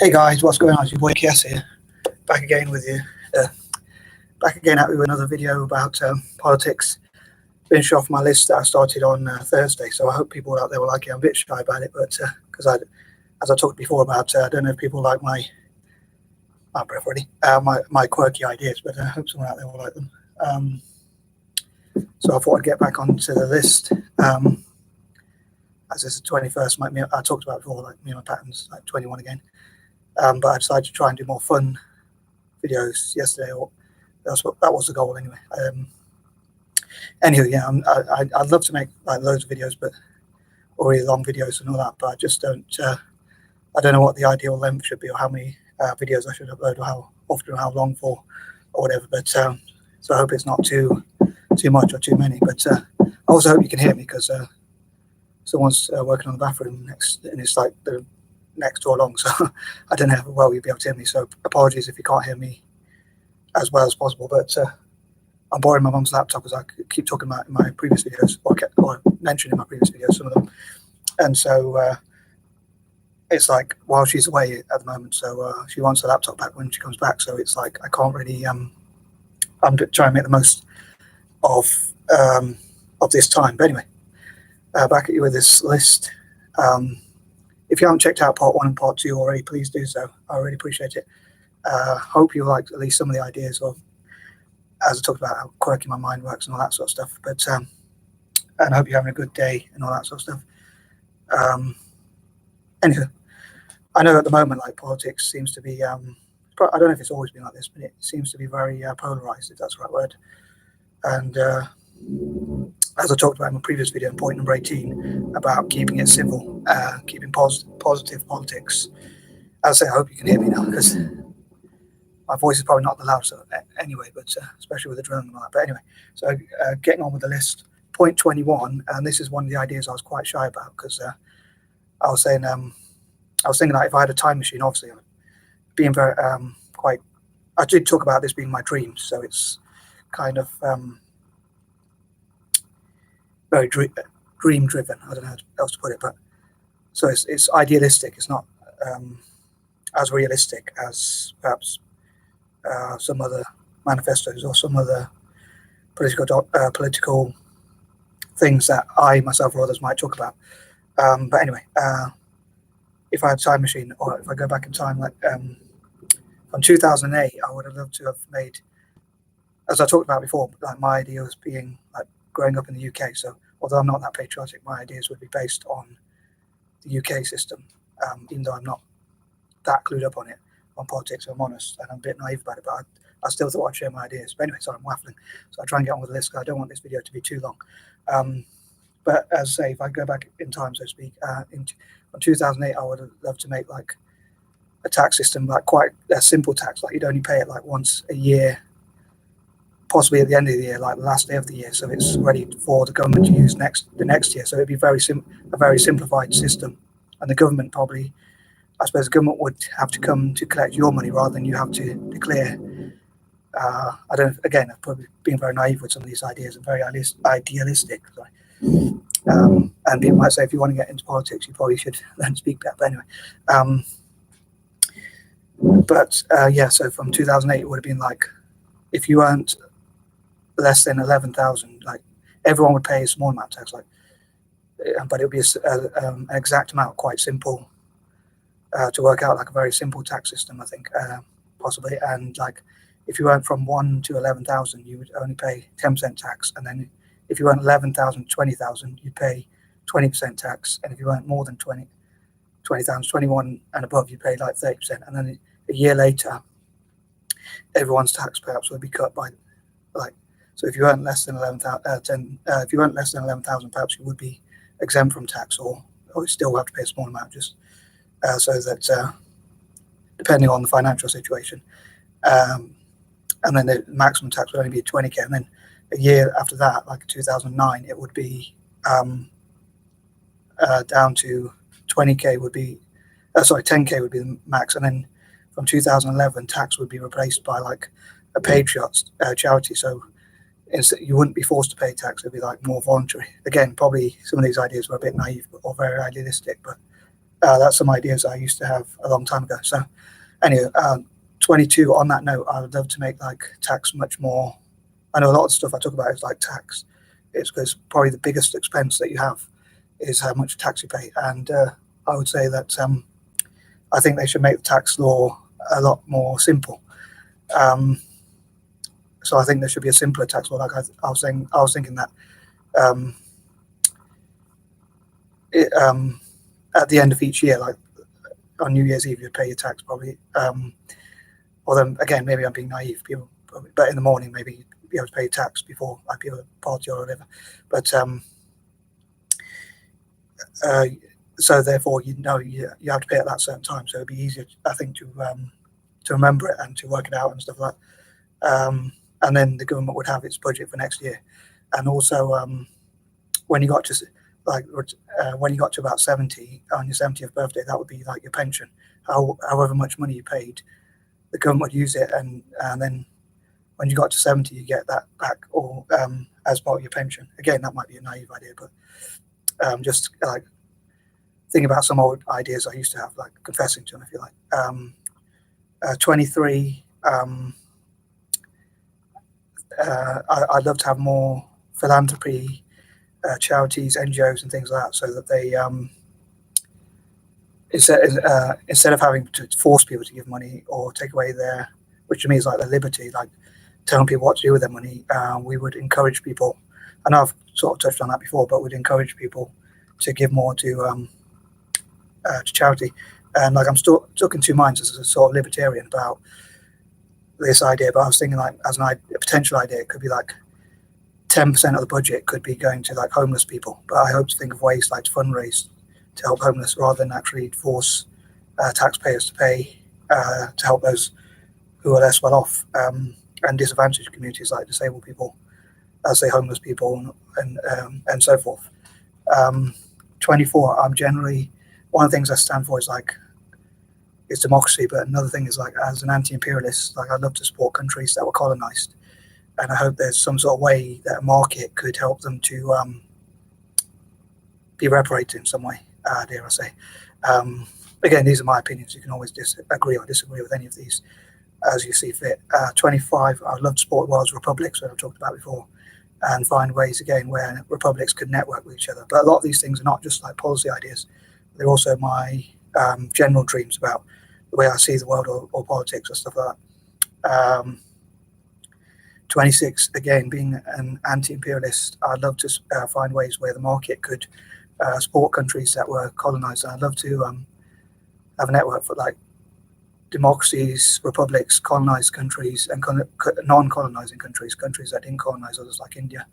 Hey guys, what's going on? It's your boy Kies here, back again with you. Back again at you with another video about politics. Finish off my list that I started on Thursday, so I hope people out there will like it. I'm a bit shy about it, but because as I talked before about, I don't know if people like my breath already, my quirky ideas, but I hope someone out there will like them. So I thought I'd get back onto the list. As this is the 21st, I talked about before, like me and my patterns, like 21 again. But I decided to try and do more fun videos yesterday, or that was the goal anyway. Anyway, yeah, I'd love to make like loads of videos, but or really long videos and all that. But I just don't. I don't know what the ideal length should be, or how many videos I should upload, or how often, or how long for, or whatever. But so I hope it's not too much or too many. But I also hope you can hear me, because someone's working on the bathroom next, and it's like the next door along, so I don't know how well you'll be able to hear me, so apologies if you can't hear me as well as possible. But I'm borrowing my mum's laptop, as I keep talking about in my previous videos, or mentioned in my previous videos, some of them, and so it's like while she's away at the moment, so she wants her laptop back when she comes back, so it's like I can't really I'm trying to make the most of this time. But anyway, back at you with this list. If you haven't checked out part 1 and part 2 already, please do so. I really appreciate it. Hope you liked at least some of the ideas of, as I talked about, how quirky my mind works and all that sort of stuff. But and I hope you're having a good day and all that sort of stuff. Anyway, I know at the moment, like, politics seems to be, I don't know if it's always been like this, but it seems to be very polarized, if that's the right word. And as I talked about in my previous video, point number 18, about keeping it civil, keeping positive politics. As I say, I hope you can hear me now, because my voice is probably not the loudest anyway, but especially with the drone and all that. But anyway, so getting on with the list. Point 21, and this is one of the ideas I was quite shy about, because I was thinking that if I had a time machine, obviously, being very I did talk about this being my dream, so it's kind of very dream driven. I don't know how else to put it, but so it's idealistic. It's not as realistic as perhaps some other manifestos or some other political things that I myself or others might talk about. But anyway, if I had a time machine, or if I go back in time, like from 2008, I would have loved to have made, as I talked about before, like my ideas being like growing up in the UK. So although I'm not that patriotic, my ideas would be based on the UK system, even though I'm not that clued up on it, on politics, if I'm honest, and I'm a bit naive about it, but I still thought I'd share my ideas. But anyway, sorry, I'm waffling, so I try and get on with the list, because I don't want this video to be too long. But as I say, if I go back in time, so to speak, in 2008, I would have loved to make like a tax system, like quite a simple tax, like you'd only pay it like once a year, possibly at the end of the year, like the last day of the year, so it's ready for the government to use the next year. So it'd be a very simplified system, and the government probably, I suppose, the government would have to come to collect your money rather than you have to declare. I don't. Again, I've probably been very naive with some of these ideas and very idealistic. Sorry. And people might say, if you want to get into politics, you probably should learn to speak better. But anyway, yeah. So from 2008, it would have been like, if you earned less than 11,000, like everyone would pay a small amount of tax, like, but it would be an exact amount, quite simple to work out, like a very simple tax system, I think, possibly. And like, if you earned from 1 to 11,000, you would only pay 10% tax, and then if you earned 11,000 to 20,000, you pay 20% tax, and if you earned more than 20,000, 21 and above, you pay like 30%, and then a year later, everyone's tax perhaps would be cut by, like, so if you earn less than 11,000, if you earn less than 11,000, perhaps you would be exempt from tax, or you still have to pay a small amount, just so that depending on the financial situation, and then the maximum tax would only be 20k, and then a year after that, like 2009, it would be down to 20k would be, 10k would be the max, and then from 2011, tax would be replaced by like a paid charity. So you wouldn't be forced to pay tax; it'd be like more voluntary. Again, probably some of these ideas were a bit naive or very idealistic, but that's some ideas I used to have a long time ago. So anyway, 22, on that note, I would love to make like tax much more. I know a lot of the stuff I talk about is like tax. It's because probably the biggest expense that you have is how much tax you pay. And I would say that I think they should make the tax law a lot more simple. So I think there should be a simpler tax law. Like I was saying, I was thinking that at the end of each year, like on New Year's Eve, you pay your tax probably. Or then again, maybe I'm being naive. People, probably, but in the morning, maybe you'd be able to pay tax before like people party or whatever. But so therefore, you know, you have to pay at that certain time. So it'd be easier, I think, to remember it and to work it out and stuff like that. And then the government would have its budget for next year. And also, when you got to when you got to about 70 on your 70th birthday, that would be like your pension. However much money you paid, the government would use it, and then when you got to 70, you get that back, or as part of your pension. Again, that might be a naive idea, but just like think about some old ideas I used to have, like confessing to them, if you like. 23. I'd love to have more philanthropy, charities, NGOs, and things like that, so that they instead of having to force people to give money or take away their, which to me is like their liberty, like telling people what to do with their money, we would encourage people. I know I've sort of touched on that before, but we'd encourage people to give more to charity. And like I'm still stuck in two minds as a sort of libertarian about this idea, but I was thinking like as a potential idea, it could be like 10% of the budget could be going to like homeless people. But I hope to think of ways like to fundraise to help homeless rather than actually force taxpayers to pay to help those who are less well off and disadvantaged communities like disabled people, say homeless people, and so forth. 24. I'm generally, one of the things I stand for is democracy, but another thing is like as an anti-imperialist, like I'd love to support countries that were colonized, and I hope there's some sort of way that a market could help them to be reparated in some way, dare I say. Again, these are my opinions. You can always agree or disagree with any of these as you see fit. 25, I'd love to support the world's republics, that I've talked about before, and find ways again where republics could network with each other. But a lot of these things are not just like policy ideas, they're also my general dreams about the way I see the world, or politics or stuff like that. 26, again, being an anti-imperialist, I'd love to find ways where the market could support countries that were colonized. I'd love to have a network for like democracies, republics, colonized countries, and non-colonizing countries that didn't colonize others, like India,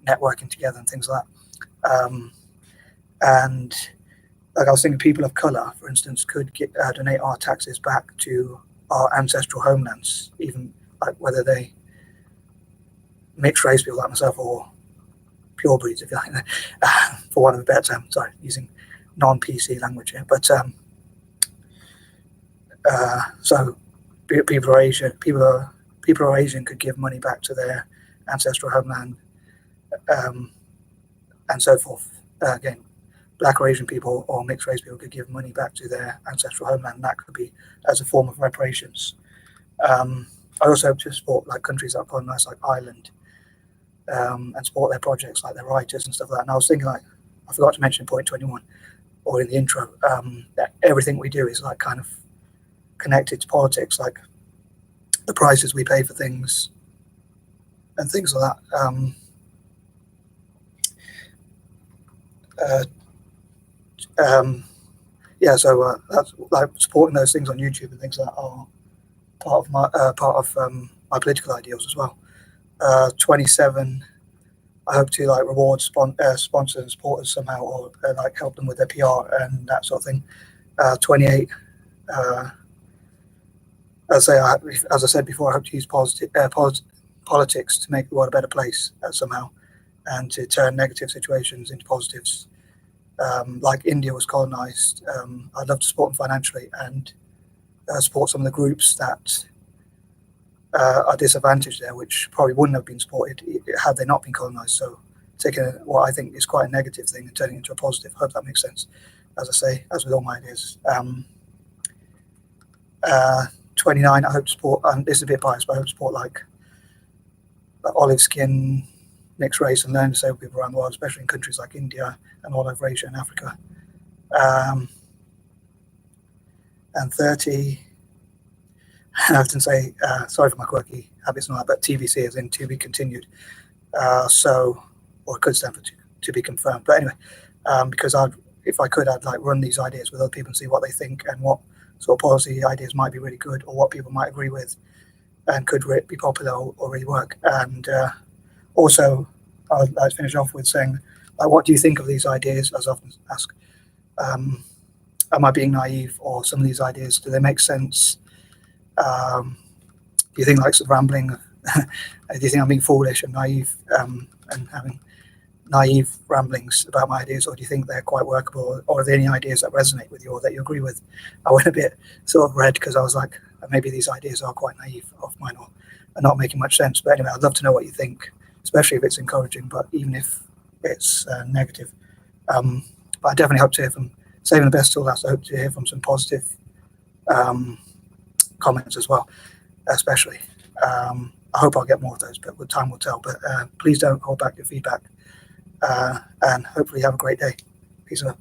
networking together and things like that. And like I was thinking, people of color, for instance, could donate our taxes back to our ancestral homelands, even like whether they mixed race people like myself or pure breeds, if you like, for want of a better term. Sorry, using non-PC language here. But so people who are Asian, people who are Asian could give money back to their ancestral homeland, and so forth. Again, Black or Asian people or mixed race people could give money back to their ancestral homeland, and that could be as a form of reparations. I also hope to support like countries that are colonized, like Ireland, and support their projects, like their writers and stuff like that. And I was thinking, like, I forgot to mention in point 21 or in the intro, that everything we do is like kind of connected to politics, like the prices we pay for things and things like that. Yeah, so that's like supporting those things on YouTube and things like that are part of my political ideals as well. 27, I hope to like reward sponsors and supporters somehow, or like help them with their PR and that sort of thing. 28, as I said before, I hope to use politics to make the world a better place somehow, and to turn negative situations into positives. Like India was colonized, I'd love to support them financially and support some of the groups that are disadvantaged there, which probably wouldn't have been supported had they not been colonized. So taking what I think is quite a negative thing and turning it into a positive. I hope that makes sense. as I say, as with all my ideas. 29, I hope to support, and this is a bit biased, but I hope to support like olive skin, mixed race, and learn disabled people around the world, especially in countries like India and all over Asia and Africa. And 30, I often say, sorry for my quirky habits and all that, but TBC is in to be continued. Or it could stand for to be confirmed. But anyway, because if I could, I'd like run these ideas with other people and see what they think and what sort of policy ideas might be really good or what people might agree with and could be popular or really work. And also, I'd like to finish off with saying, what do you think of these ideas? As I often ask, am I being naive, or some of these ideas, do they make sense? Do you think like some rambling? Do you think I'm being foolish and naive and having naive ramblings about my ideas, or do you think they're quite workable, or are there any ideas that resonate with you or that you agree with? I went a bit sort of red because I was like, maybe these ideas are quite naive of mine or are not making much sense. But anyway, I'd love to know what you think, especially if it's encouraging, but even if it's negative. But I definitely hope to hear from, saving the best till last, I hope to hear from some positive comments as well, especially. I hope I'll get more of those, but time will tell. But please don't hold back your feedback. And hopefully have a great day. Peace out.